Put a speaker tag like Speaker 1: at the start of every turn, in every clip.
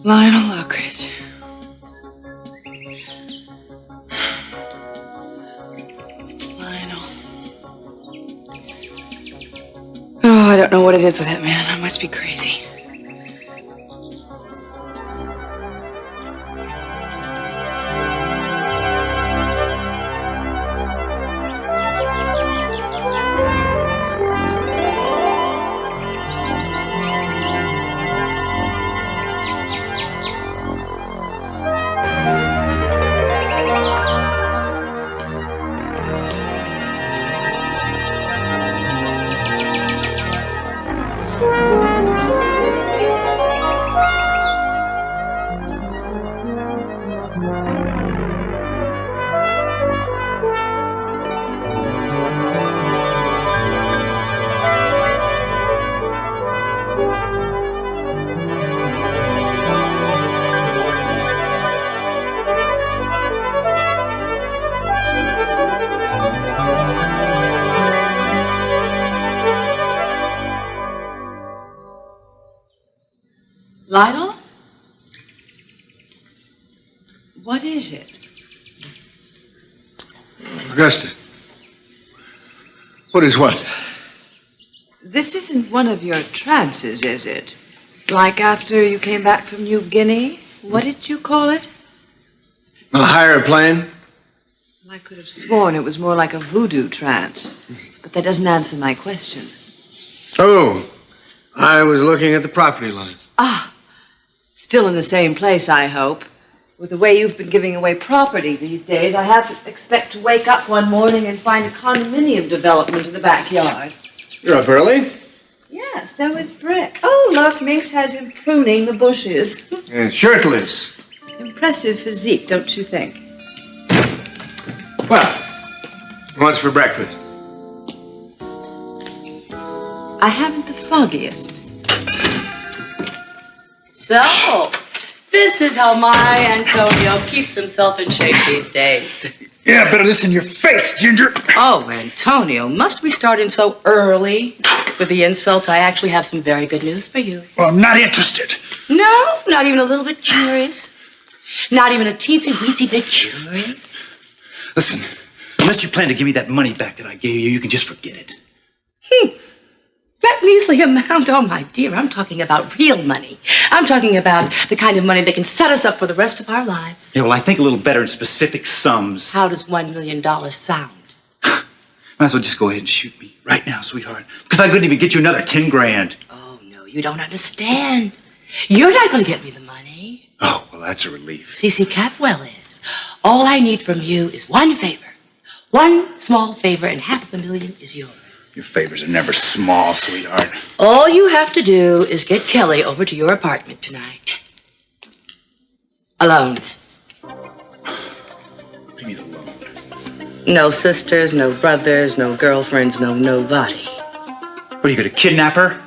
Speaker 1: Lionel Lockridge. Lionel. Oh, I don't know what it is with that man. I must be crazy. Lionel? What is it?
Speaker 2: Augusta. What is what?
Speaker 1: This isn't one of your trances, is it? Like after you came back from New Guinea? What did you call it?
Speaker 2: A higher plane?
Speaker 1: I could have sworn it was more like a voodoo trance. But that doesn't answer my question.
Speaker 2: Oh, I was looking at the property line.
Speaker 1: Ah, still in the same place, I hope. With the way you've been giving away property these days, I have to expect to wake up one morning and find a condominium development in the backyard.
Speaker 2: You're up early?
Speaker 1: Yeah, so is Brick. Oh, look, Minx has him pruning the bushes.
Speaker 2: And shirtless.
Speaker 1: Impressive physique, don't you think?
Speaker 2: Well, what's for breakfast?
Speaker 1: I haven't the foggiest.
Speaker 3: So, this is how my Antonio keeps himself in shape these days.
Speaker 4: Yeah, better listen to your face, Ginger.
Speaker 3: Oh, Antonio, must we start in so early with the insults? I actually have some very good news for you.
Speaker 4: Well, I'm not interested.
Speaker 3: No, not even a little bit curious. Not even a teensy-weensy bit curious.
Speaker 4: Listen, unless you plan to give me that money back that I gave you, you can just forget it.
Speaker 3: That measly amount, oh my dear, I'm talking about real money. I'm talking about the kind of money that can set us up for the rest of our lives.
Speaker 4: Yeah, well, I think a little better in specific sums.
Speaker 3: How does $1 million sound?
Speaker 4: Might as well just go ahead and shoot me right now, sweetheart. Because I couldn't even get you another 10 grand.
Speaker 3: Oh, no, you don't understand. You're not going to get me the money.
Speaker 4: Oh, well, that's a relief.
Speaker 3: C.C. Capwell is. All I need from you is one favor. One small favor, and $500,000 is yours.
Speaker 4: Your favors are never small, sweetheart.
Speaker 3: All you have to do is get Kelly over to your apartment tonight. Alone.
Speaker 4: What do you mean alone?
Speaker 3: No sisters, no brothers, no girlfriends, no nobody.
Speaker 4: What, are you going to kidnap her?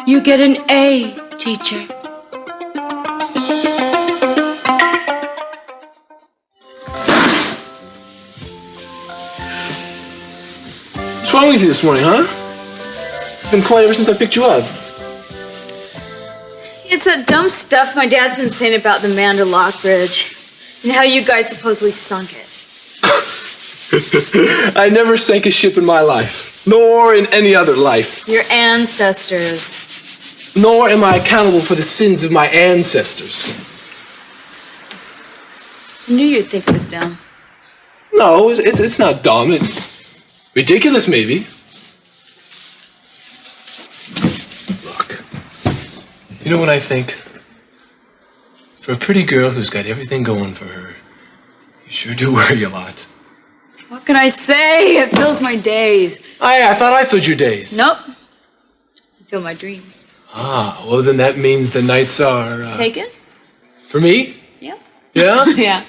Speaker 3: You get an A, teacher.
Speaker 5: What's wrong with you this morning, huh? You've been quiet ever since I picked you up.
Speaker 6: It's that dumb stuff my dad's been saying about the Amanda Lockridge and how you guys supposedly sunk it.
Speaker 5: I never sank a ship in my life, nor in any other life.
Speaker 6: Your ancestors.
Speaker 5: Nor am I accountable for the sins of my ancestors.
Speaker 6: I knew you'd think it was dumb.
Speaker 5: No, it's not dumb. It's ridiculous, maybe. Look, you know what I think? For a pretty girl who's got everything going for her, you sure do worry a lot.
Speaker 6: What can I say? It fills my days.
Speaker 5: I thought I filled your days.
Speaker 6: Nope. I fill my dreams.
Speaker 5: Ah, well then that means the nights are...
Speaker 6: Taken?
Speaker 5: For me?
Speaker 6: Yeah.
Speaker 5: Yeah?
Speaker 6: Yeah.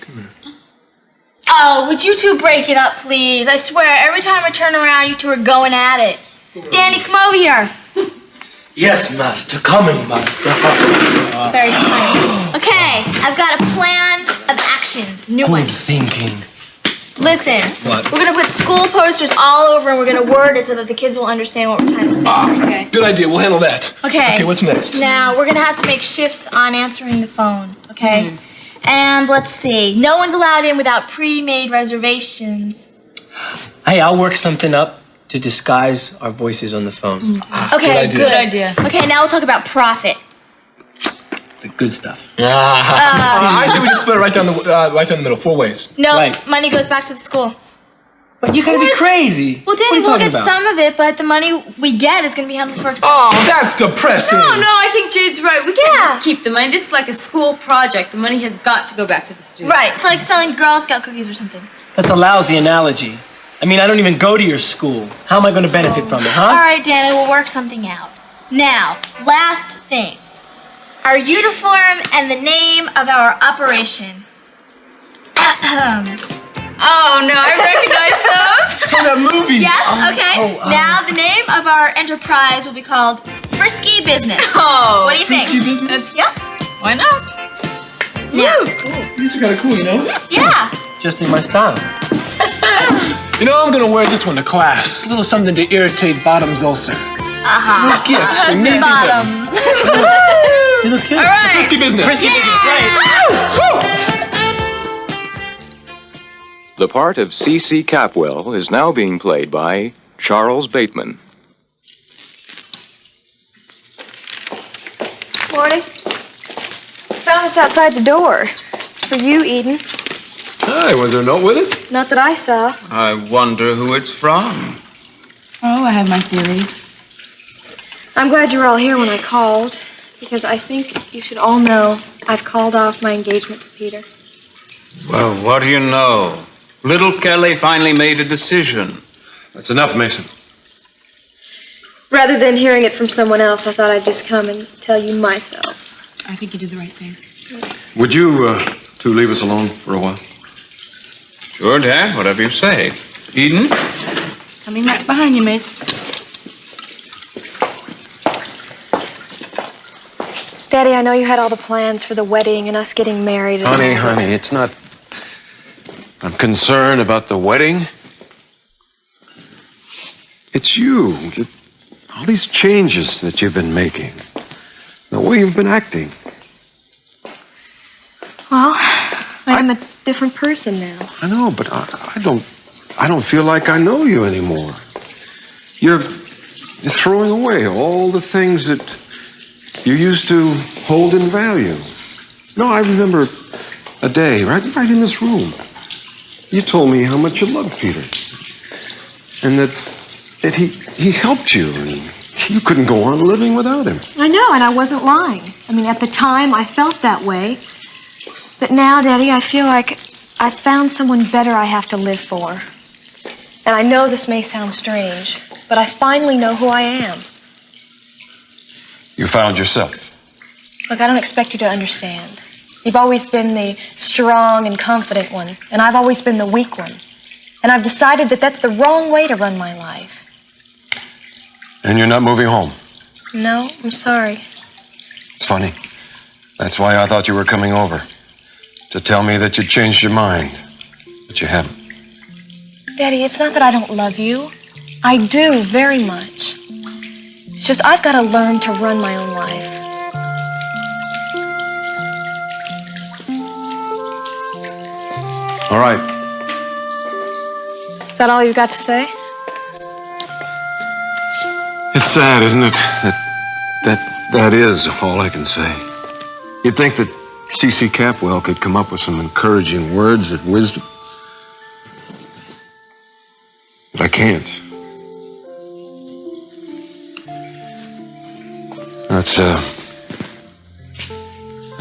Speaker 7: Oh, would you two break it up, please? I swear, every time I turn around, you two are going at it. Danny, come over here.
Speaker 8: Yes, master. Coming, master.
Speaker 7: Very funny. Okay, I've got a plan of action. New one.
Speaker 8: Good thinking.
Speaker 7: Listen,
Speaker 8: What?
Speaker 7: we're gonna put school posters all over and we're gonna word it so that the kids will understand what we're trying to say.
Speaker 6: Okay.
Speaker 5: Good idea. We'll handle that.
Speaker 7: Okay.
Speaker 5: Okay, what's next?
Speaker 7: Now, we're gonna have to make shifts on answering the phones, okay? And let's see. No one's allowed in without pre-made reservations.
Speaker 8: Hey, I'll work something up to disguise our voices on the phone.
Speaker 7: Okay,
Speaker 5: idea.
Speaker 6: Good idea.
Speaker 7: Okay, now we'll talk about profit.
Speaker 8: The good stuff.
Speaker 5: I say we just split it right down the middle, 4 ways.
Speaker 7: No,
Speaker 8: Right.
Speaker 7: money goes back to the school.
Speaker 8: But you gotta be crazy.
Speaker 7: Well,
Speaker 8: What are
Speaker 7: Danny,
Speaker 8: you
Speaker 7: we'll
Speaker 8: talking
Speaker 7: get
Speaker 8: about?
Speaker 7: some of it, but the money we get is gonna be handled for expenses.
Speaker 5: Oh, that's depressing.
Speaker 6: No, I think Jade's right. We can't
Speaker 7: Yeah.
Speaker 6: just keep the money. This is like a school project. The money has got to go back to the students.
Speaker 7: Right, it's like selling Girl Scout cookies or something.
Speaker 8: That's a lousy analogy. I mean, I don't even go to your school. How am I gonna benefit from it, huh?
Speaker 7: All right, Danny, we'll work something out. Now, last thing. Our uniform and the name of our operation.
Speaker 6: Oh no, I recognize those.
Speaker 5: From that movie.
Speaker 7: Yes, okay. Now, the name of our enterprise will be called Frisky Business.
Speaker 6: Oh,
Speaker 7: What do you think?
Speaker 5: Frisky business?
Speaker 7: Yeah?
Speaker 6: why not?
Speaker 7: Yeah.
Speaker 5: These are kind of cool, you know?
Speaker 7: Yeah.
Speaker 8: Just in my style.
Speaker 5: You know, I'm gonna wear this one to class. A little something to irritate Bottom's ulcer.
Speaker 7: Uh-huh.
Speaker 5: Gift for me to them.
Speaker 7: Bottoms.
Speaker 8: You look cute.
Speaker 6: All right.
Speaker 5: Frisky business.
Speaker 8: Frisky business, right?
Speaker 9: The part of C.C. Capwell is now being played by Charles Bateman.
Speaker 10: Morning. Found this outside the door. It's for you, Eden.
Speaker 2: Hi, was there a note with it?
Speaker 10: Not that I saw.
Speaker 2: I wonder who it's from.
Speaker 3: Oh, I have my theories.
Speaker 10: I'm glad you were all here when I called, because I think you should all know I've called off my engagement to Peter.
Speaker 11: Well, what do you know? Little Kelly finally made a decision.
Speaker 2: That's enough, Mason.
Speaker 10: Rather than hearing it from someone else, I thought I'd just come and tell you myself.
Speaker 3: I think you did the right thing.
Speaker 2: Would you two leave us alone for a while?
Speaker 11: Sure, Dad, whatever you say. Eden?
Speaker 3: Coming right behind you, Mace.
Speaker 10: Daddy, I know you had all the plans for the wedding and us getting married. And
Speaker 12: Honey,
Speaker 10: all.
Speaker 12: honey, it's not... I'm concerned about the wedding. It's you. All these changes that you've been making. The way you've been acting.
Speaker 10: Well, I'm a different person now.
Speaker 12: I know, but I don't feel like I know you anymore. You're throwing away all the things that you used to hold in value. No, I remember a day right in this room. You told me how much you loved Peter. And that he helped you and you couldn't go on living without him.
Speaker 10: I know, and I wasn't lying. I mean, at the time, I felt that way. But now, Daddy, I feel like I found someone better I have to live for. And I know this may sound strange, but I finally know who I am.
Speaker 12: You found yourself.
Speaker 10: Look, I don't expect you to understand. You've always been the strong and confident one, and I've always been the weak one. And I've decided that that's the wrong way to run my life.
Speaker 12: And you're not moving home.
Speaker 10: No, I'm sorry.
Speaker 12: It's funny. That's why I thought you were coming over. To tell me that you'd changed your mind. But you haven't.
Speaker 10: Daddy, it's not that I don't love you. I do, very much. It's just I've got to learn to run my own life.
Speaker 12: All right.
Speaker 10: Is that all you've got to say?
Speaker 12: It's sad, isn't it? That is all I can say. You'd think that C.C. Capwell could come up with some encouraging words of wisdom. But I can't. That's a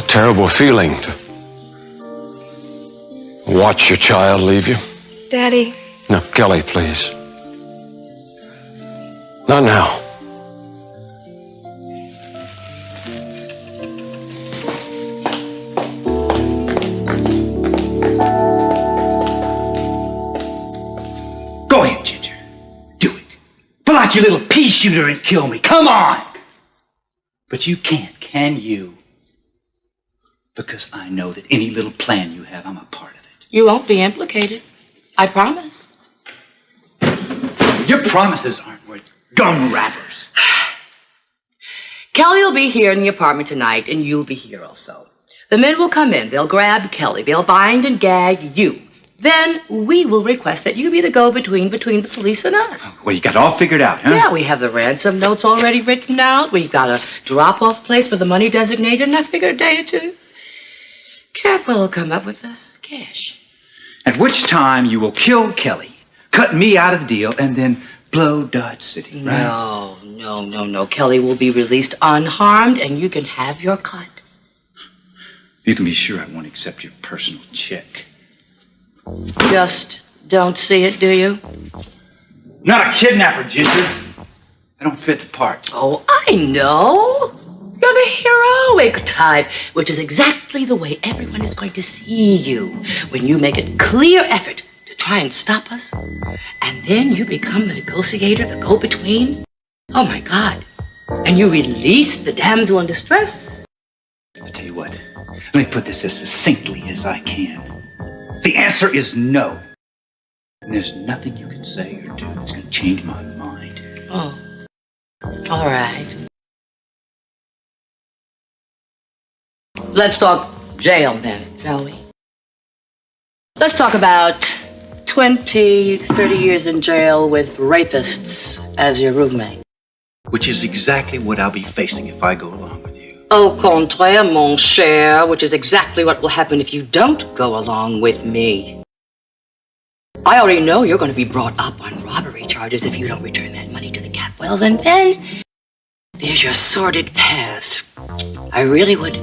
Speaker 12: terrible feeling to watch your child leave you.
Speaker 10: Daddy.
Speaker 12: No, Kelly, please. Not now.
Speaker 4: Go ahead, Ginger. Do it. Pull out your little pea shooter and kill me. Come on! But you can't, can you? Because I know that any little plan you have, I'm a part of it.
Speaker 3: You won't be implicated. I promise.
Speaker 4: Your promises aren't worth gum wrappers.
Speaker 3: Kelly will be here in the apartment tonight, and you'll be here also. The men will come in. They'll grab Kelly. They'll bind and gag you. Then we will request that you be the go-between between the police and us.
Speaker 4: Well, you got it all figured out, huh?
Speaker 3: Yeah, we have the ransom notes already written out. We've got a drop-off place for the money designated, and I figured a day or two, Capwell will come up with the cash.
Speaker 4: At which time you will kill Kelly, cut me out of the deal, and then blow Dodge City, right?
Speaker 3: No. Kelly will be released unharmed, and you can have your cut.
Speaker 4: You can be sure I won't accept your personal check.
Speaker 3: Just don't see it, do you?
Speaker 4: Not a kidnapper, Ginger. I don't fit the part.
Speaker 3: Oh, I know. You're the heroic type, which is exactly the way everyone is going to see you when you make a clear effort to try and stop us. And then you become the negotiator, the go-between. Oh, my God. And you release the damsel in distress.
Speaker 4: I'll tell you what. Let me put this as succinctly as I can. The answer is no. And there's nothing you can say or do that's going to change my mind.
Speaker 3: Oh, all right. Let's talk jail then, shall we? Let's talk about 20, 30 years in jail with rapists as your roommate.
Speaker 4: Which is exactly what I'll be facing if I go along with you.
Speaker 3: Au contraire, mon cher, which is exactly what will happen if you don't go along with me. I already know you're going to be brought up on robbery charges if you don't return that money to the Capwells, and then there's your sordid past. I really would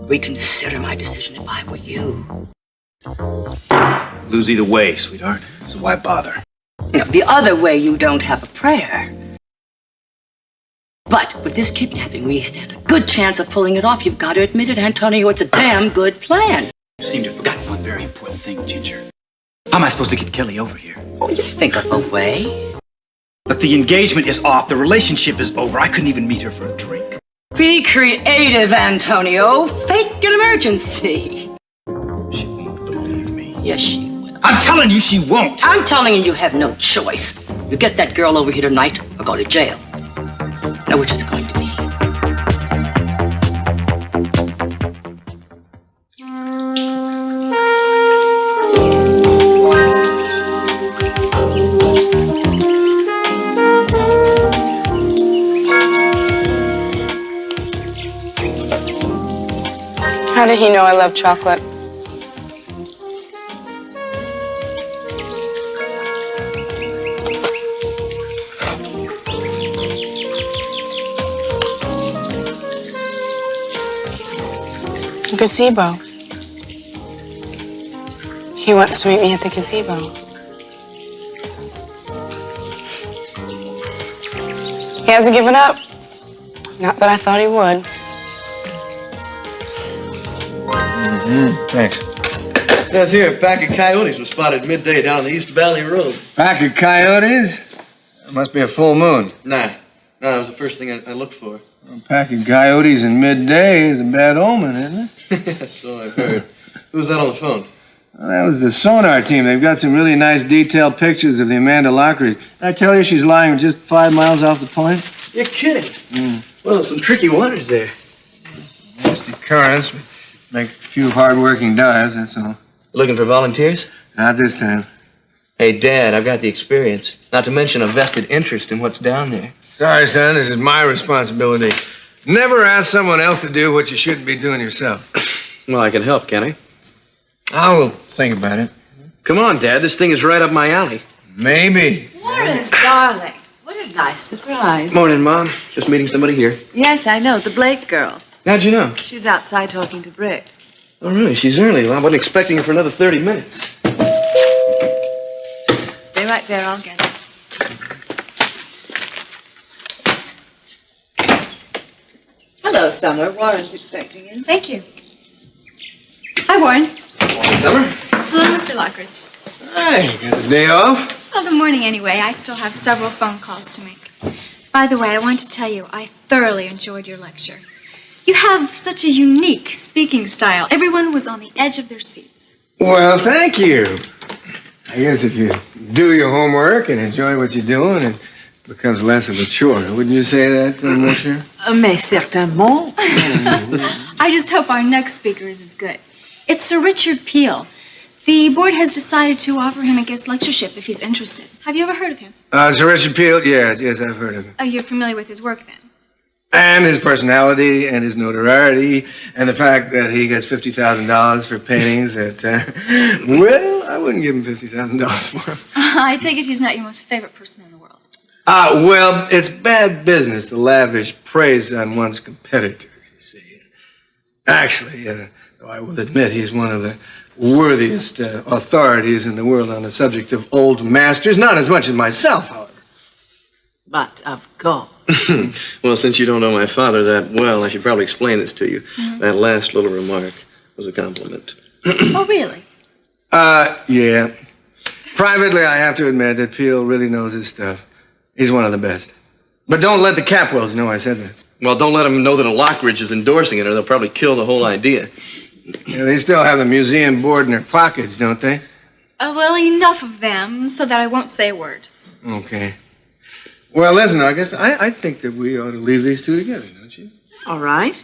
Speaker 3: reconsider my decision if I were you.
Speaker 4: Lose either way, sweetheart. So why bother?
Speaker 3: Now, the other way, you don't have a prayer. But with this kidnapping, we stand a good chance of pulling it off. You've got to admit it, Antonio. It's a damn good plan.
Speaker 4: You seem to have forgotten one very important thing, Ginger. How am I supposed to get Kelly over here?
Speaker 3: Oh, you think of a way.
Speaker 4: But the engagement is off. The relationship is over. I couldn't even meet her for a drink.
Speaker 3: Be creative, Antonio. Fake an emergency.
Speaker 4: She won't believe me.
Speaker 3: Yes, she will.
Speaker 4: I'm telling you she won't.
Speaker 3: I'm telling you, you have no choice. You get that girl over here tonight or go to jail. Now, which is it going to be?
Speaker 13: How did he know I love chocolate? Gazebo. He wants to meet me at the gazebo. He hasn't given up. Not that I thought he would.
Speaker 2: Thanks.
Speaker 14: It says here, a pack of coyotes was spotted midday down on the East Valley Road.
Speaker 2: Pack of coyotes? It must be a full moon.
Speaker 14: Nah, that was the first thing I looked for.
Speaker 2: A pack of coyotes in midday is a bad omen, isn't it?
Speaker 14: So I've heard. Who was that on the phone?
Speaker 2: Well, that was the sonar team. They've got some really nice detailed pictures of the Amanda Lockridge. I tell you, she's lying just 5 miles off the point.
Speaker 14: You're kidding. Well, there's some tricky waters there.
Speaker 2: Just occurrence. Make a few hard-working dives, that's all.
Speaker 14: Looking for volunteers?
Speaker 2: Not this time.
Speaker 14: Hey, Dad, I've got the experience. Not to mention a vested interest in what's down there.
Speaker 2: Sorry, son, this is my responsibility. Never ask someone else to do what you shouldn't be doing yourself.
Speaker 14: Well, I can help, can I?
Speaker 2: I will think about it.
Speaker 14: Come on, Dad, this thing is right up my alley.
Speaker 2: Maybe.
Speaker 1: Warren, darling, what a nice surprise.
Speaker 14: Morning, Mom. Just meeting somebody here.
Speaker 1: Yes, I know, the Blake girl.
Speaker 14: How'd you know?
Speaker 1: She's outside talking to Brick.
Speaker 14: Oh, really? She's early. Well, I wasn't expecting her for another 30 minutes.
Speaker 1: Stay right there, I'll get it. Hello, Summer. Warren's expecting you.
Speaker 15: Thank you. Hi, Warren.
Speaker 14: Morning, Summer.
Speaker 15: Hello, Mr. Lockridge.
Speaker 2: Hey, got the day off?
Speaker 15: Well, good morning anyway. I still have several phone calls to make. By the way, I want to tell you, I thoroughly enjoyed your lecture. You have such a unique speaking style. Everyone was on the edge of their seats.
Speaker 2: Well, thank you. I guess if you do your homework and enjoy what you're doing, it becomes less of a chore. Wouldn't you say that, monsieur?
Speaker 16: Mais certainement.
Speaker 15: I just hope our next speaker is as good. It's Sir Richard Peel. The board has decided to offer him a guest lectureship if he's interested. Have you ever heard of him?
Speaker 2: Sir Richard Peel? Yes, I've heard of him.
Speaker 15: You're familiar with his work then?
Speaker 2: And his personality and his notoriety and the fact that he gets $50,000 for paintings that, well, I wouldn't give him $50,000 for him.
Speaker 15: I take it he's not your most favorite person in the world.
Speaker 2: Well, it's bad business to lavish praise on one's competitors, you see. Actually, though I will admit he's one of the worthiest authorities in the world on the subject of old masters, not as much as myself, however.
Speaker 16: But of course.
Speaker 14: Well, since you don't know my father that well, I should probably explain this to you. That last little remark was a compliment.
Speaker 15: Oh, really?
Speaker 2: Yeah. Privately, I have to admit that Peel really knows his stuff. He's one of the best. But don't let the Capwells know I said that.
Speaker 14: Well, don't let them know that a Lockridge is endorsing it, or they'll probably kill the whole idea.
Speaker 2: Yeah, they still have the museum board in their pockets, don't they?
Speaker 15: Well, enough of them so that I won't say a word.
Speaker 2: Okay. Well, listen, I guess I think that we ought to leave these two together, don't you?
Speaker 1: All right.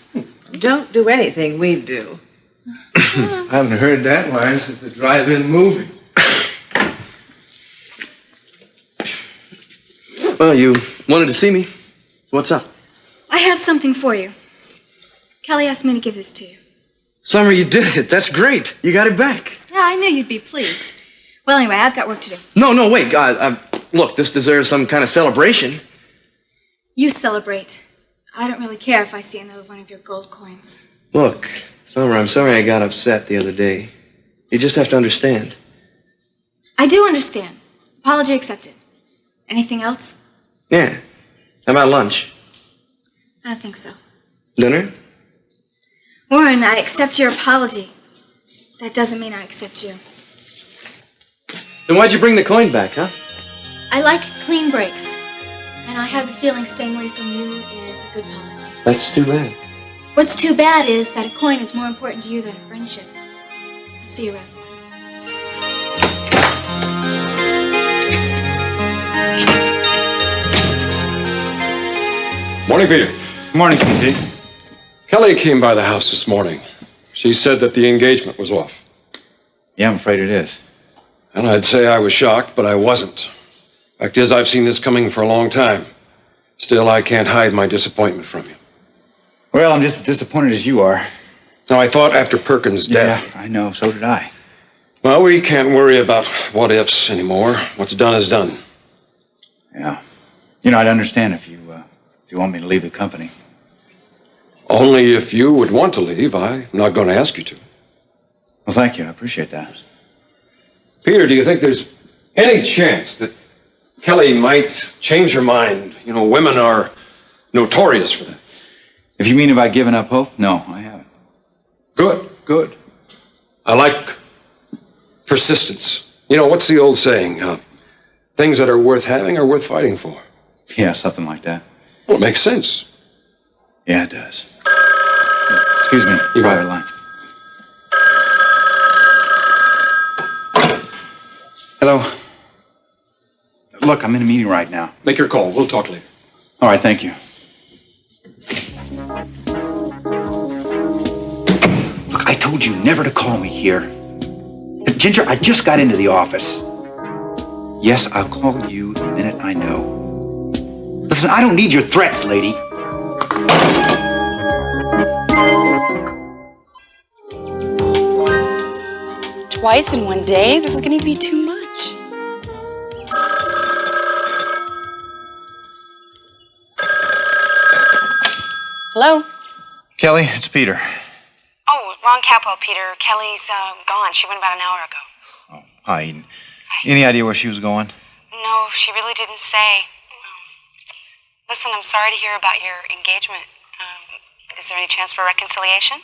Speaker 1: Don't do anything we do.
Speaker 2: I haven't heard that line since the drive-in movie.
Speaker 14: Well, you wanted to see me. What's up?
Speaker 15: I have something for you. Kelly asked me to give this to you.
Speaker 14: Summer, you did it. That's great. You got it back.
Speaker 15: Yeah, I knew you'd be pleased. Well, anyway, I've got work to do.
Speaker 14: No, wait. Look, this deserves some kind of celebration.
Speaker 15: You celebrate. I don't really care if I see another one of your gold coins.
Speaker 14: Look, Summer, I'm sorry I got upset the other day. You just have to understand.
Speaker 15: I do understand. Apology accepted. Anything else?
Speaker 14: Yeah. How about lunch?
Speaker 15: I don't think so.
Speaker 14: Dinner?
Speaker 15: Warren, I accept your apology. That doesn't mean I accept you.
Speaker 14: Then why'd you bring the coin back, huh?
Speaker 15: I like clean breaks. And I have a feeling staying away from you is a good policy.
Speaker 14: That's too bad.
Speaker 15: What's too bad is that a coin is more important to you than a friendship. I'll see you around.
Speaker 12: Morning, Peter.
Speaker 4: Morning, PC.
Speaker 12: Kelly came by the house this morning. She said that the engagement was off.
Speaker 4: Yeah, I'm afraid it is.
Speaker 12: And I'd say I was shocked, but I wasn't. Fact is, I've seen this coming for a long time. Still, I can't hide my disappointment from you.
Speaker 4: Well, I'm just as disappointed as you are.
Speaker 12: Now, I thought after Perkins' death...
Speaker 4: Yeah, I know. So did I.
Speaker 12: Well, we can't worry about what-ifs anymore. What's done is done.
Speaker 4: Yeah. You know, I'd understand if you want me to leave the company.
Speaker 12: Only if you would want to leave. I'm not going to ask you to.
Speaker 4: Well, thank you. I appreciate that.
Speaker 12: Peter, do you think there's any chance that Kelly might change her mind? You know, women are notorious for that.
Speaker 4: If you mean have I given up hope? No, I haven't.
Speaker 12: Good. I like persistence. You know, what's the old saying? Things that are worth having are worth fighting for.
Speaker 4: Yeah, something like that.
Speaker 12: Well, it makes sense.
Speaker 4: Yeah, it does. Excuse me.
Speaker 12: You're
Speaker 4: private
Speaker 12: right.
Speaker 4: line. Hello. Look, I'm in a meeting right now.
Speaker 12: Make your call. We'll talk later.
Speaker 4: All right, thank you. Look, I told you never to call me here. Ginger, I just got into the office. Yes, I'll call you the minute I know. Listen, I don't need your threats, lady.
Speaker 13: Twice in one day? This is going to be too much. Hello?
Speaker 17: Kelly, it's Peter.
Speaker 13: Oh, Ron Capwell, Peter. Kelly's gone. She went about an hour ago.
Speaker 17: Hi, Eden. Any idea where she was going?
Speaker 13: No, she really didn't say. Listen, I'm sorry to hear about your engagement. Is there any chance for reconciliation?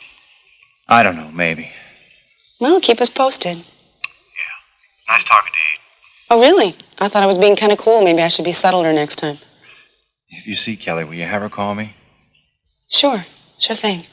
Speaker 17: I don't know, maybe.
Speaker 13: Well, keep us posted.
Speaker 17: Nice talking to you.
Speaker 13: Oh, really? I thought I was being kind of cool. Maybe I should be subtler next time.
Speaker 17: If you see Kelly, will you have her call me?
Speaker 13: Sure thing.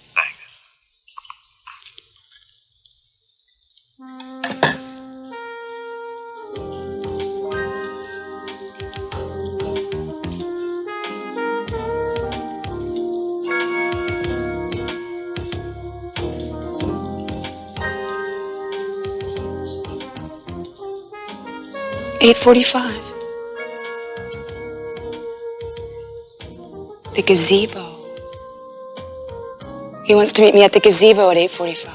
Speaker 13: 8:45. The gazebo. He wants to meet me at the gazebo at 8:45.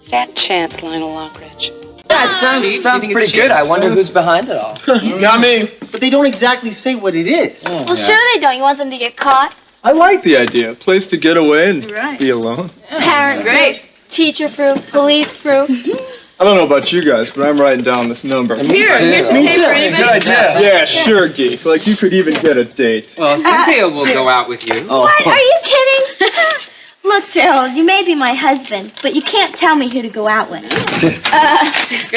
Speaker 13: Fat chance, Lionel Lockridge.
Speaker 8: Yeah, it sounds pretty good. I wonder who's behind it all.
Speaker 18: Got me. But they don't exactly say what it is.
Speaker 7: Well, sure they don't. You want them to get caught?
Speaker 18: I like the idea. Place to get away and
Speaker 7: Right.
Speaker 18: be alone.
Speaker 7: Parent proof, teacher proof, police proof.
Speaker 18: I don't know about you guys, but I'm writing down this number.
Speaker 7: Here's the
Speaker 18: Me
Speaker 7: tape
Speaker 18: too.
Speaker 7: for anybody.
Speaker 18: Good idea. Yeah, sure, Geek. Like you could even get a date.
Speaker 19: Well, Cynthia will go out with you.
Speaker 7: What? Are you kidding? Look, Gerald, you may be my husband, but you can't tell me who to go out with.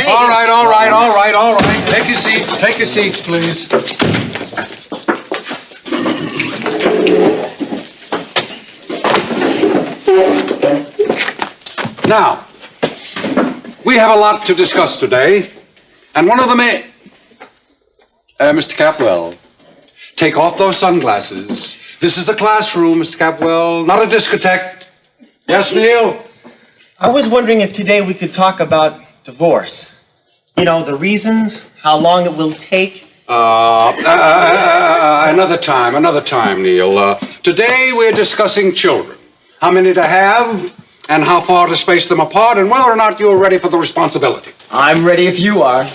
Speaker 12: All right. Take your seats, please. Now, we have a lot to discuss today, and one of the main... Mr. Capwell, take off those sunglasses. This is a classroom, Mr. Capwell, not a discotheque. Yes, Neil?
Speaker 18: I was wondering if today we could talk about divorce. You know, the reasons, how long it will take.
Speaker 12: Another time, Neil. Today we're discussing children. How many to have, and how far to space them apart, and whether or not you're ready for the responsibility.
Speaker 8: I'm ready if you are.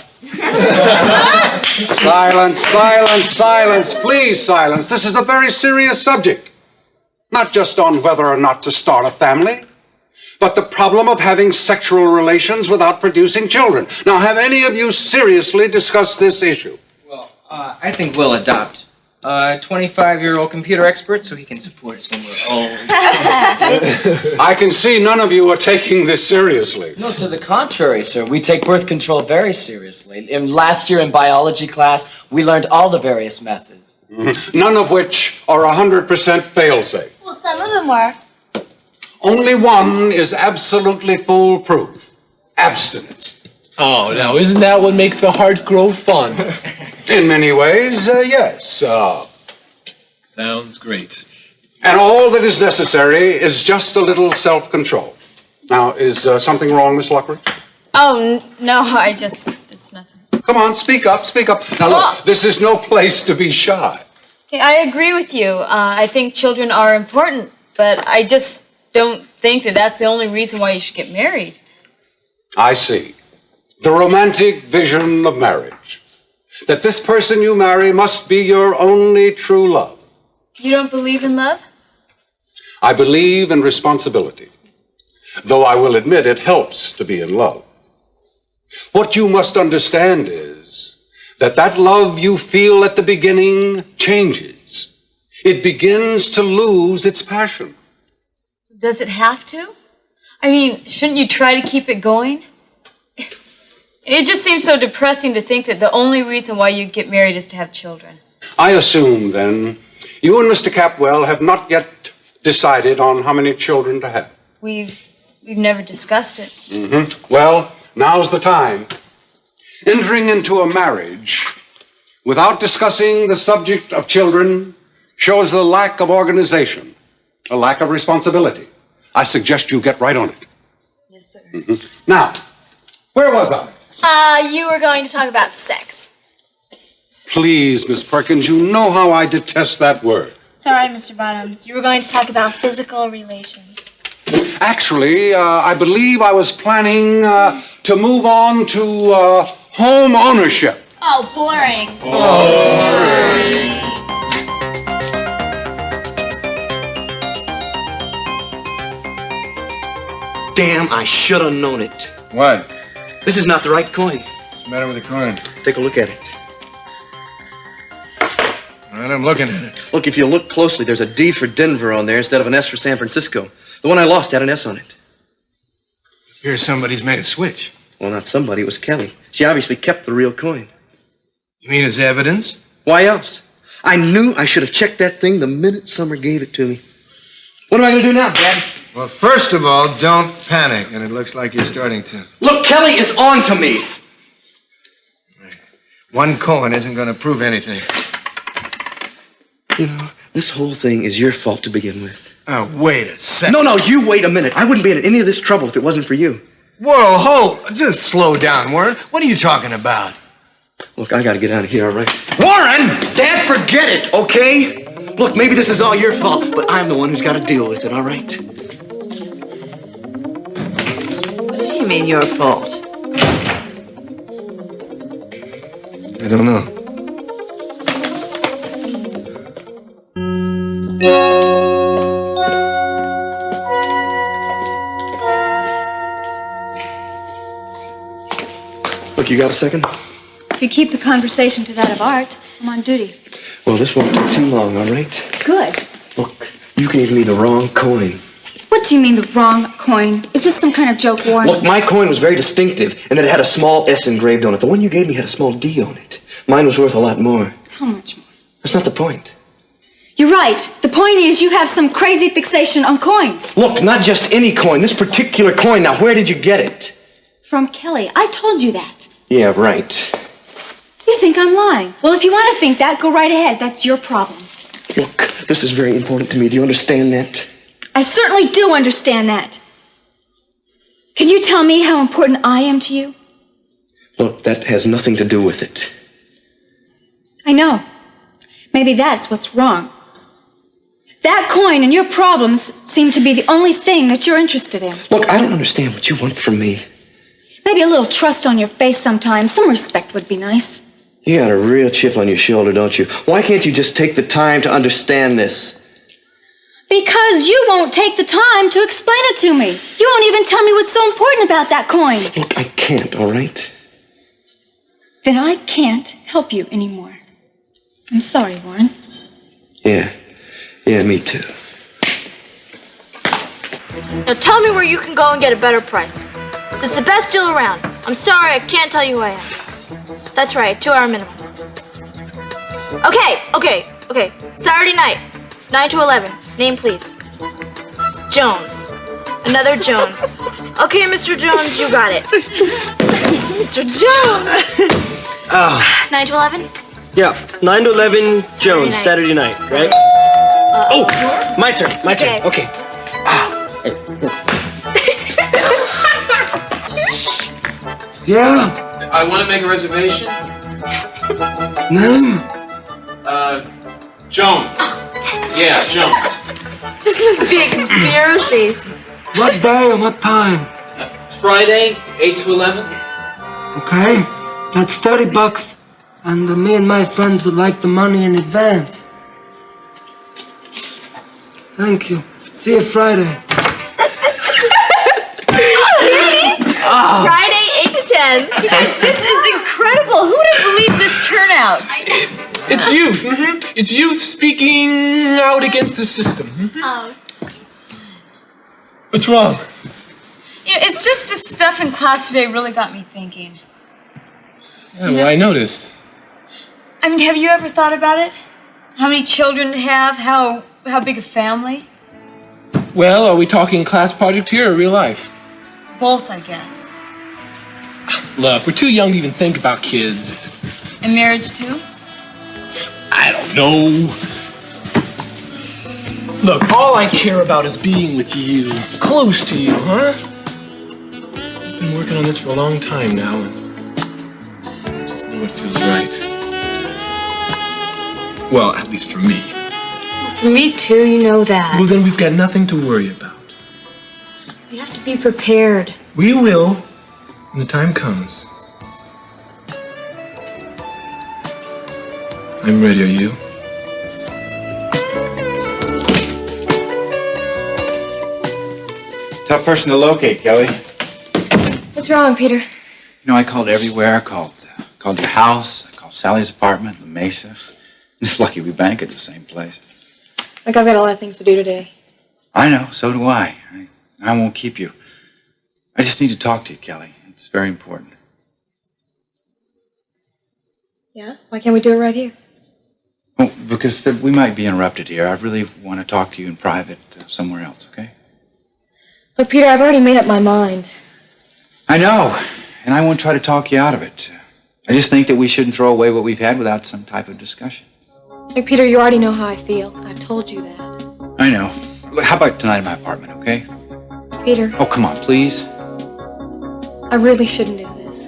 Speaker 12: Silence. Please, silence. This is a very serious subject. Not just on whether or not to start a family, but the problem of having sexual relations without producing children. Now, have any of you seriously discussed this issue?
Speaker 19: Well, I think we'll adopt a 25-year-old computer expert so he can support us when we're old.
Speaker 12: I can see none of you are taking this seriously.
Speaker 8: No, to the contrary, sir. We take birth control very seriously. Last year in biology class, we learned all the various methods.
Speaker 12: None of which are 100% fail-safe.
Speaker 7: Well, some of them were.
Speaker 12: Only one is absolutely foolproof. Abstinence.
Speaker 5: Oh, now isn't that what makes the heart grow fond?
Speaker 12: In many ways, yes.
Speaker 5: Sounds great.
Speaker 12: And all that is necessary is just a little self-control. Now, is something wrong, Miss Lockridge?
Speaker 6: Oh, no, it's nothing.
Speaker 12: Come on, speak up. Now, look, this is no place to be shy.
Speaker 6: Okay, I agree with you. I think children are important, but I just don't think that that's the only reason why you should get married.
Speaker 12: I see. The romantic vision of marriage. That this person you marry must be your only true love.
Speaker 6: You don't believe in love?
Speaker 12: I believe in responsibility. Though I will admit it helps to be in love. What you must understand is that love you feel at the beginning changes. It begins to lose its passion.
Speaker 6: Does it have to? I mean, shouldn't you try to keep it going? It just seems so depressing to think that the only reason why you get married is to have children.
Speaker 12: I assume, then, you and Mr. Capwell have not yet decided on how many children to have.
Speaker 6: We've never discussed it.
Speaker 12: Well, now's the time. Entering into a marriage without discussing the subject of children shows a lack of organization, a lack of responsibility. I suggest you get right on it.
Speaker 6: Yes, sir.
Speaker 12: Now, where was I?
Speaker 7: You were going to talk about sex.
Speaker 12: Please, Miss Perkins, you know how I detest that word.
Speaker 7: Sorry, Mr. Bottoms. You were going to talk about physical relations.
Speaker 12: Actually, I believe I was planning to move on to home ownership.
Speaker 7: Oh, boring.
Speaker 20: Damn, I should have known it.
Speaker 14: What?
Speaker 20: This is not the right coin.
Speaker 14: What's the matter with the coin?
Speaker 20: Take a look at it.
Speaker 14: All right, I'm looking at it.
Speaker 20: Look, if you look closely, there's a D for Denver on there instead of an S for San Francisco. The one I lost had an S on it.
Speaker 2: Here's somebody's made a switch.
Speaker 20: Well, not somebody, it was Kelly. She obviously kept the real coin.
Speaker 2: You mean as evidence?
Speaker 20: Why else? I knew I should have checked that thing the minute Summer gave it to me. What am I going to do now, Dad?
Speaker 2: Well, first of all, don't panic, and it looks like you're starting to.
Speaker 20: Look, Kelly is on to me.
Speaker 2: One coin isn't going to prove anything.
Speaker 20: You know, this whole thing is your fault to begin with.
Speaker 2: Oh, wait a second.
Speaker 20: No, you wait a minute. I wouldn't be in any of this trouble if it wasn't for you.
Speaker 2: Whoa, hold. Just slow down, Warren. What are you talking about?
Speaker 20: Look, I gotta get out of here, all right?
Speaker 2: Warren!
Speaker 20: Dad, forget it, okay? Look, maybe this is all your fault, but I'm the one who's gotta deal with it, all right?
Speaker 1: What do you mean your fault?
Speaker 2: I don't know.
Speaker 20: Look, you got a second?
Speaker 15: If you keep the conversation to that of Art, I'm on duty.
Speaker 20: Well, this won't take too long, all right?
Speaker 15: Good.
Speaker 20: Look, you gave me the wrong coin.
Speaker 15: What do you mean the wrong coin? Is this some kind of joke, Warren?
Speaker 20: Look, my coin was very distinctive, and it had a small S engraved on it. The one you gave me had a small D on it. Mine was worth a lot more.
Speaker 15: How much more?
Speaker 20: That's not the point.
Speaker 15: You're right. The point is you have some crazy fixation on coins.
Speaker 20: Look, not just any coin, this particular coin. Now, where did you get it?
Speaker 15: From Kelly. I told you that.
Speaker 20: Yeah, right.
Speaker 15: You think I'm lying. Well, if you want to think that, go right ahead. That's your problem.
Speaker 20: Look, this is very important to me. Do you understand that?
Speaker 15: I certainly do understand that. Can you tell me how important I am to you?
Speaker 20: Look, that has nothing to do with it.
Speaker 15: I know. Maybe that's what's wrong. That coin and your problems seem to be the only thing that you're interested in.
Speaker 20: Look, I don't understand what you want from me.
Speaker 15: Maybe a little trust on your face sometimes. Some respect would be nice.
Speaker 20: You got a real chip on your shoulder, don't you? Why can't you just take the time to understand this?
Speaker 15: Because you won't take the time to explain it to me. You won't even tell me what's so important about that coin.
Speaker 20: Look, I can't, all right?
Speaker 15: Then I can't help you anymore. I'm sorry, Warren.
Speaker 20: Yeah, me too.
Speaker 7: Now tell me where you can go and get a better price. This is the best deal around. I'm sorry, I can't tell you who I am. That's right, 2 hour minimum. Okay. Saturday night, 9 to 11. Name, please. Jones. Another Jones. Okay, Mr. Jones, you got it. Mr. Jones. 9 to 11?
Speaker 18: Yeah, 9 to 11, Jones, Saturday night, right? My turn. Okay.
Speaker 5: Yeah? I want to make a reservation.
Speaker 18: Name?
Speaker 5: Jones. Yeah, Jones.
Speaker 7: This must be a conspiracy.
Speaker 18: What day and what time?
Speaker 5: Friday, 8 to 11.
Speaker 18: Okay, that's $30, and me and my friends would like the money in advance. Thank you. See you Friday.
Speaker 7: Friday, 8 to 10.
Speaker 6: You guys, this is incredible. Who would have believed this turnout?
Speaker 5: It's youth. It's youth speaking out against the system. What's wrong?
Speaker 6: You know, it's just the stuff in class today really got me thinking.
Speaker 5: Yeah, well, I noticed.
Speaker 6: I mean, have you ever thought about it? How many children to have? How big a family?
Speaker 5: Well, are we talking class project here or real life?
Speaker 6: Both, I guess.
Speaker 5: Look, we're too young to even think about kids.
Speaker 6: And marriage too?
Speaker 5: I don't know. Look, all I care about is being with you, close to you, huh? I've been working on this for a long time now, and I just know it feels right. Well, at least for me.
Speaker 6: For me too, you know that.
Speaker 5: Well, then we've got nothing to worry about.
Speaker 6: You have to be prepared.
Speaker 5: We will, when the time comes. I'm ready, are you?
Speaker 4: Tough person to locate, Kelly.
Speaker 10: What's wrong, Peter?
Speaker 4: You know, I called everywhere. I called your house. I called Sally's apartment, La Mesa. It's lucky we bank at the same place.
Speaker 10: Like I've got a lot of things to do today.
Speaker 4: I know, so do I. I won't keep you. I just need to talk to you, Kelly. It's very important.
Speaker 10: Yeah? Why can't we do it right here?
Speaker 4: Oh, because we might be interrupted here. I really want to talk to you in private somewhere else, okay?
Speaker 10: Look, Peter, I've already made up my mind.
Speaker 4: I know, and I won't try to talk you out of it. I just think that we shouldn't throw away what we've had without some type of discussion.
Speaker 10: Look, Peter, you already know how I feel. I've told you that.
Speaker 4: I know. Look, how about tonight in my apartment, okay?
Speaker 10: Peter.
Speaker 4: Oh, come on, please.
Speaker 10: I really shouldn't do this.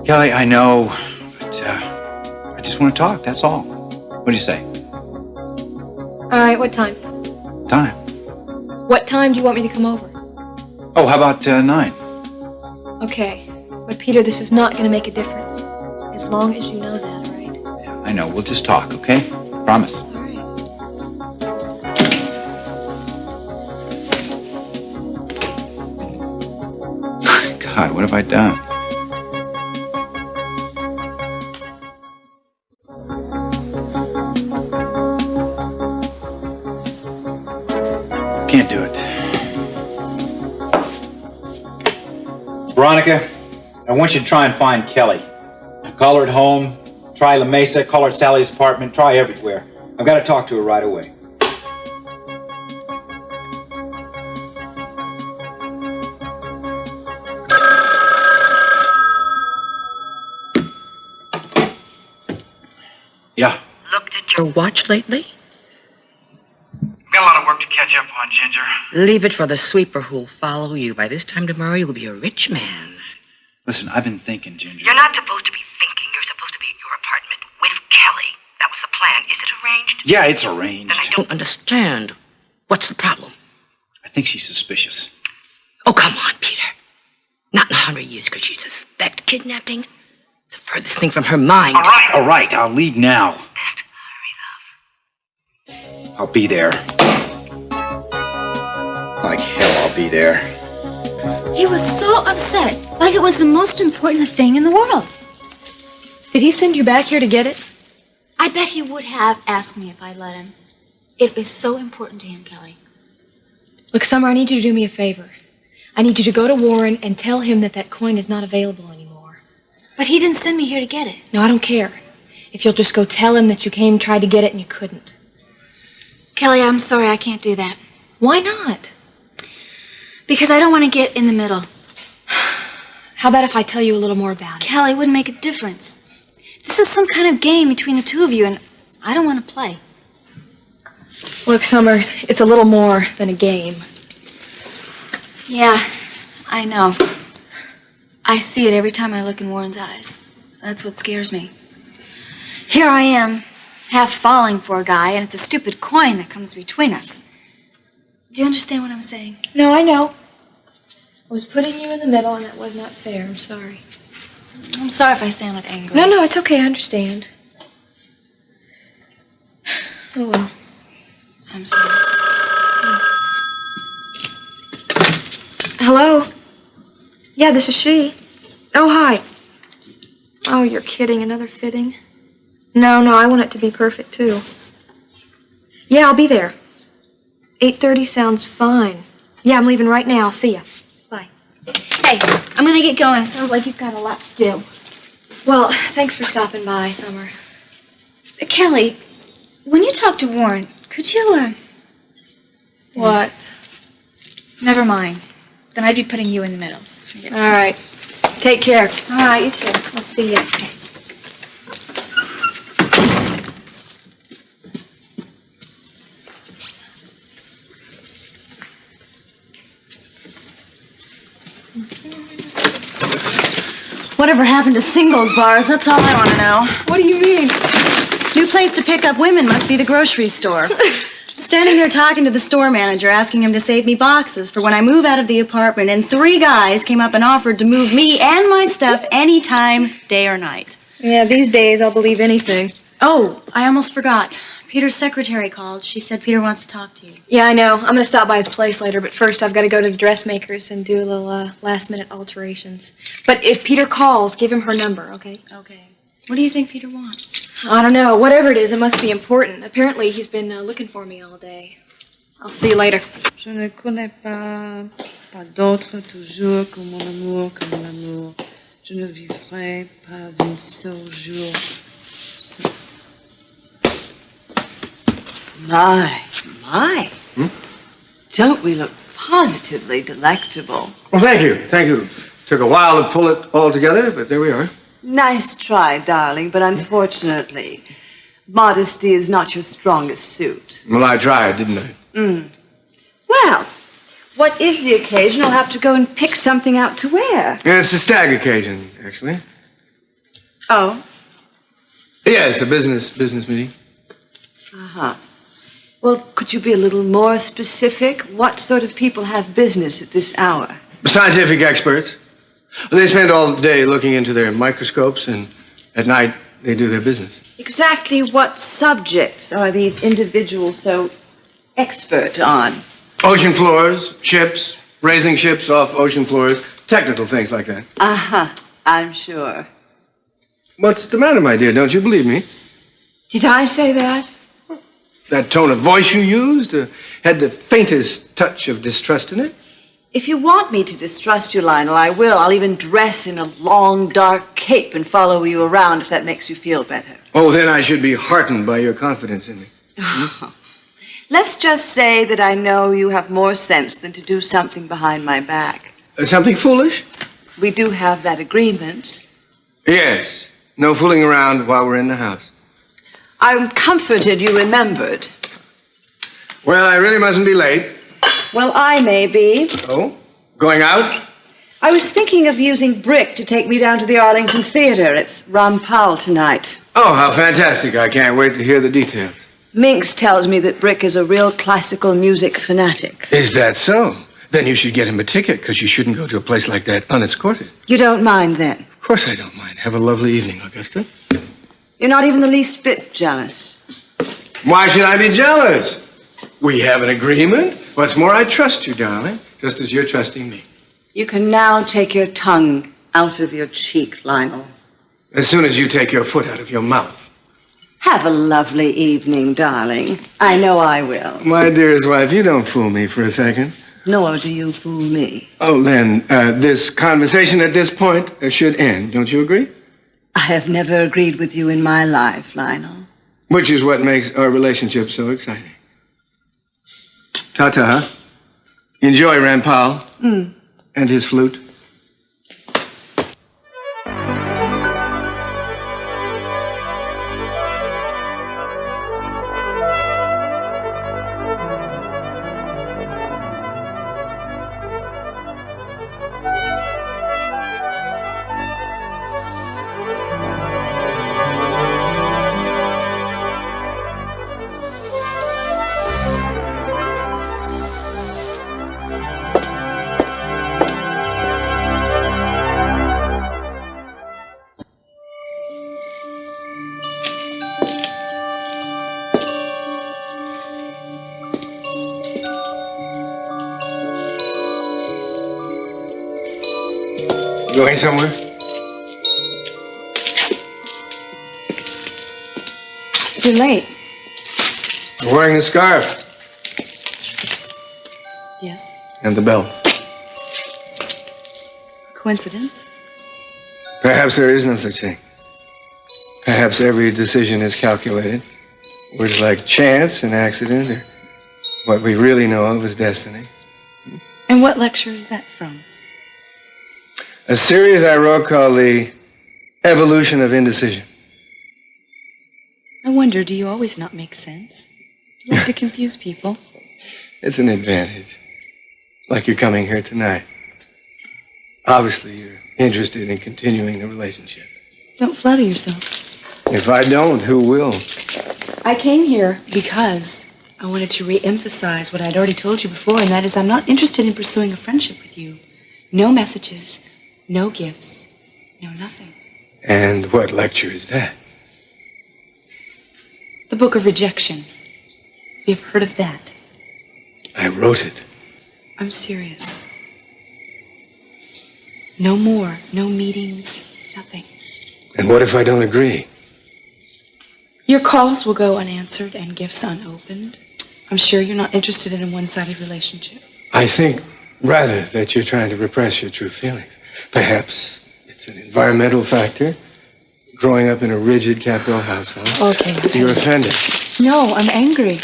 Speaker 4: Kelly, I know, but I just want to talk, that's all. What do you say?
Speaker 10: All right, what time?
Speaker 4: Time.
Speaker 10: What time do you want me to come over?
Speaker 4: Oh, how about 9?
Speaker 10: Okay. But Peter, this is not going to make a difference. As long as you know that, all right?
Speaker 4: I know, we'll just talk, okay? Promise. God, what have I done? Can't do it.
Speaker 21: Veronica, I want you to try and find Kelly. Call her at home, try La Mesa, call her at Sally's apartment, try everywhere. I've got to talk to her right away.
Speaker 4: Yeah.
Speaker 3: Looked at your watch lately?
Speaker 17: Got a lot of work to catch up on, Ginger.
Speaker 3: Leave it for the sweeper who'll follow you. By this time tomorrow, you'll be a rich man.
Speaker 4: Listen, I've been thinking, Ginger.
Speaker 3: You're not supposed to be thinking. You're supposed to be at your apartment with Kelly. That was the plan. Is it arranged?
Speaker 4: Yeah, it's arranged.
Speaker 3: Then I don't understand. What's the problem?
Speaker 4: I think she's suspicious.
Speaker 3: Oh, come on, Peter. Not in 100 years could she suspect kidnapping. It's the furthest thing from her mind.
Speaker 4: All right, I'll leave now. I'll be there. Like hell, I'll be there.
Speaker 15: He was so upset, like it was the most important thing in the world.
Speaker 10: Did he send you back here to get it?
Speaker 15: I bet he would have asked me if I'd let him. It was so important to him, Kelly.
Speaker 10: Look, Summer, I need you to do me a favor. I need you to go to Warren and tell him that that coin is not available anymore.
Speaker 15: But he didn't send me here to get it.
Speaker 10: No, I don't care. If you'll just go tell him that you came, tried to get it, and you couldn't.
Speaker 15: Kelly, I'm sorry I can't do that.
Speaker 10: Why not?
Speaker 15: Because I don't want to get in the middle.
Speaker 10: How about if I tell you a little more about it?
Speaker 15: Kelly, it wouldn't make a difference. This is some kind of game between the two of you, and I don't want to play.
Speaker 10: Look, Summer, it's a little more than a game.
Speaker 15: Yeah, I know. I see it every time I look in Warren's eyes. That's what scares me. Here I am, half falling for a guy, and it's a stupid coin that comes between us. Do you understand what I'm saying?
Speaker 10: No, I know. I was putting you in the middle, and that was not fair. I'm sorry.
Speaker 15: I'm sorry if I sounded angry.
Speaker 10: No, it's okay. I understand. Oh, well.
Speaker 15: I'm sorry.
Speaker 10: Hello? Yeah, this is she. Oh, hi. Oh, you're kidding. Another fitting? No, I want it to be perfect, too. Yeah, I'll be there. 8:30 sounds fine. Yeah, I'm leaving right now. See ya. Bye.
Speaker 15: Hey, I'm gonna get going. It sounds like you've got a lot to do.
Speaker 10: Well, thanks for stopping by, Summer.
Speaker 15: Kelly, when you talk to Warren, could you,
Speaker 10: What?
Speaker 15: Never mind. Then I'd be putting you in the middle.
Speaker 10: All right. Take care.
Speaker 15: All right, you too.
Speaker 10: I'll see ya.
Speaker 7: Whatever happened to singles bars? That's all I want to know.
Speaker 10: What do you mean?
Speaker 7: New place to pick up women must be the grocery store. Standing here talking to the store manager, asking him to save me boxes for when I move out of the apartment, and 3 guys came up and offered to move me and my stuff anytime, day or night.
Speaker 10: Yeah, these days I'll believe anything.
Speaker 7: Oh, I almost forgot. Peter's secretary called. She said Peter wants to talk to you.
Speaker 10: Yeah, I know. I'm going to stop by his place later, but first I've got to go to the dressmakers and do a little last-minute alterations. But if Peter calls, give him her number, okay?
Speaker 7: Okay. What do you think Peter wants?
Speaker 10: I don't know. Whatever it is, it must be important. Apparently, he's been looking for me all day. I'll see you later.
Speaker 22: Je ne connais pas d'autre toujours que mon amour, comme l'amour. Je ne vivrai pas un seul jour.
Speaker 16: My. Don't we look positively delectable?
Speaker 2: Well, thank you. Thank you. Took a while to pull it all together, but there we are.
Speaker 16: Nice try, darling, but unfortunately, modesty is not your strongest suit.
Speaker 2: Well, I tried, didn't I?
Speaker 16: Well, What is the occasion? I'll have to go and pick something out to wear.
Speaker 2: Yeah, it's a stag occasion, actually.
Speaker 16: Oh?
Speaker 2: Yeah, it's a business meeting.
Speaker 16: Uh-huh. Well, could you be a little more specific? What sort of people have business at this hour?
Speaker 2: Scientific experts. They spend all day looking into their microscopes, and at night they do their business.
Speaker 16: Exactly what subjects are these individuals so expert on?
Speaker 2: Ocean floors, ships, raising ships off ocean floors, technical things like that.
Speaker 16: Uh-huh, I'm sure.
Speaker 2: What's the matter, my dear? Don't you believe me?
Speaker 16: Did I say that?
Speaker 2: That tone of voice you used had the faintest touch of distrust in it.
Speaker 16: If you want me to distrust you, Lionel, I will. I'll even dress in a long, dark cape and follow you around if that makes you feel better.
Speaker 2: Oh, then I should be heartened by your confidence in me.
Speaker 16: Let's just say that I know you have more sense than to do something behind my back.
Speaker 2: Something foolish?
Speaker 16: We do have that agreement.
Speaker 2: Yes. No fooling around while we're in the house.
Speaker 16: I'm comforted you remembered.
Speaker 2: Well, I really mustn't be late.
Speaker 16: Well, I may be.
Speaker 2: Oh? Going out?
Speaker 16: I was thinking of using Brick to take me down to the Arlington Theater. It's Rampal tonight.
Speaker 2: Oh, how fantastic. I can't wait to hear the details.
Speaker 16: Minx tells me that Brick is a real classical music fanatic.
Speaker 2: Is that so? Then you should get him a ticket, because you shouldn't go to a place like that unescorted.
Speaker 16: You don't mind then?
Speaker 2: Of course I don't mind. Have a lovely evening, Augusta.
Speaker 16: You're not even the least bit jealous.
Speaker 2: Why should I be jealous? We have an agreement. What's more, I trust you, darling, just as you're trusting me.
Speaker 16: You can now take your tongue out of your cheek, Lionel.
Speaker 2: As soon as you take your foot out of your mouth.
Speaker 16: Have a lovely evening, darling. I know I will.
Speaker 2: My dearest wife, you don't fool me for a second.
Speaker 16: Nor do you fool me.
Speaker 2: Oh, then, this conversation at this point should end. Don't you agree?
Speaker 16: I have never agreed with you in my life, Lionel.
Speaker 2: Which is what makes our relationship so exciting. Ta-ta. Enjoy Rampal and his flute. Going somewhere?
Speaker 16: You're late.
Speaker 2: I'm wearing the scarf
Speaker 16: Yes.
Speaker 2: and the belt.
Speaker 16: Coincidence?
Speaker 2: Perhaps there is no such thing. Perhaps every decision is calculated. Words like chance and accident, or what we really know of as destiny.
Speaker 16: And what lecture is that from?
Speaker 2: A series I wrote called The Evolution of Indecision.
Speaker 16: I wonder, do you always not make sense? Do you like to confuse people?
Speaker 2: It's an advantage. Like you're coming here tonight. Obviously, you're interested in continuing the relationship.
Speaker 16: Don't flatter yourself.
Speaker 2: If I don't, who will?
Speaker 16: I came here because I wanted to re-emphasize what I'd already told you before, and that is I'm not interested in pursuing a friendship with you. No messages, no gifts, no nothing.
Speaker 2: And what lecture is that?
Speaker 16: The Book of Rejection. You've heard of that?
Speaker 2: I wrote it.
Speaker 16: I'm serious. No more, no meetings, nothing.
Speaker 2: And what if I don't agree?
Speaker 16: Your calls will go unanswered and gifts unopened. I'm sure you're not interested in a one-sided relationship.
Speaker 2: I think, rather, that you're trying to repress your true feelings. Perhaps it's an environmental factor. Growing up in a rigid Capitol household.
Speaker 16: Okay.
Speaker 2: You're offended.
Speaker 16: No, I'm angry.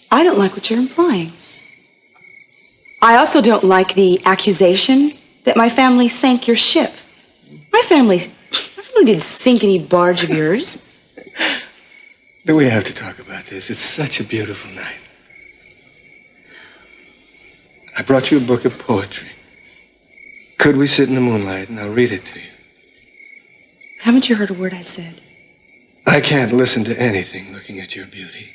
Speaker 16: I don't like what you're implying. I also don't like the accusation that my family sank your ship. My family didn't sink any barge of yours.
Speaker 2: Do we have to talk about this? It's such a beautiful night. I brought you a book of poetry. Could we sit in the moonlight and I'll read it to you?
Speaker 16: Haven't you heard a word I said?
Speaker 2: I can't listen to anything looking at your beauty.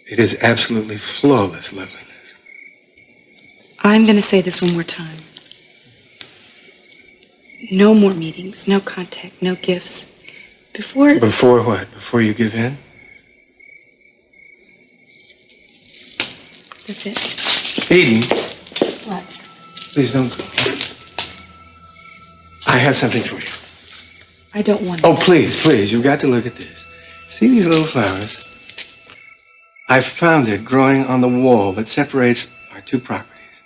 Speaker 2: It is absolutely flawless loveliness.
Speaker 16: I'm going to say this one more time. No more meetings, no contact, no gifts. Before...
Speaker 2: Before what? Before you give in?
Speaker 16: That's it.
Speaker 2: Eden,
Speaker 16: What?
Speaker 2: please don't go. I have something for you.
Speaker 16: I don't want it.
Speaker 2: Oh, please, please, you've got to look at this. See these little flowers? I found it growing on the wall that separates our two properties.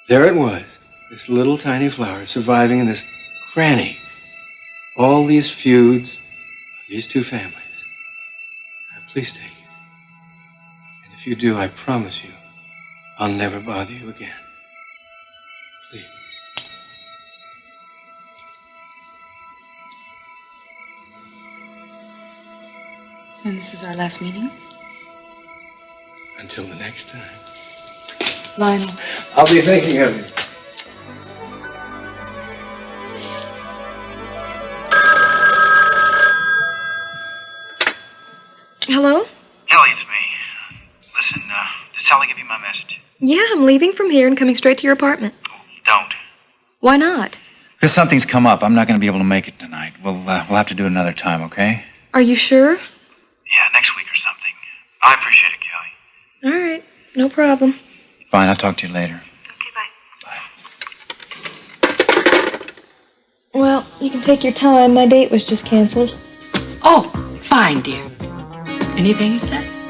Speaker 2: There it was, this little tiny flower surviving in this cranny. All these feuds of these two families. Now, please take it. And if you do, I promise you, I'll never bother you again. Please.
Speaker 16: And this is our last meeting?
Speaker 2: Until the next time.
Speaker 16: Lionel.
Speaker 2: I'll be thinking of you.
Speaker 10: Hello?
Speaker 17: Kelly, it's me. Listen, did Sally give you my message?
Speaker 10: Yeah, I'm leaving from here and coming straight to your apartment.
Speaker 17: Don't.
Speaker 10: Why not?
Speaker 4: Because something's come up. I'm not going to be able to make it tonight. We'll have to do it another time, okay?
Speaker 10: Are you sure?
Speaker 17: Yeah, next week or something. I appreciate it, Kelly.
Speaker 10: All right, no problem.
Speaker 4: Fine, I'll talk to you later.
Speaker 10: Well, you can take your time. My date was just canceled.
Speaker 3: Oh, fine, dear. Anything you said?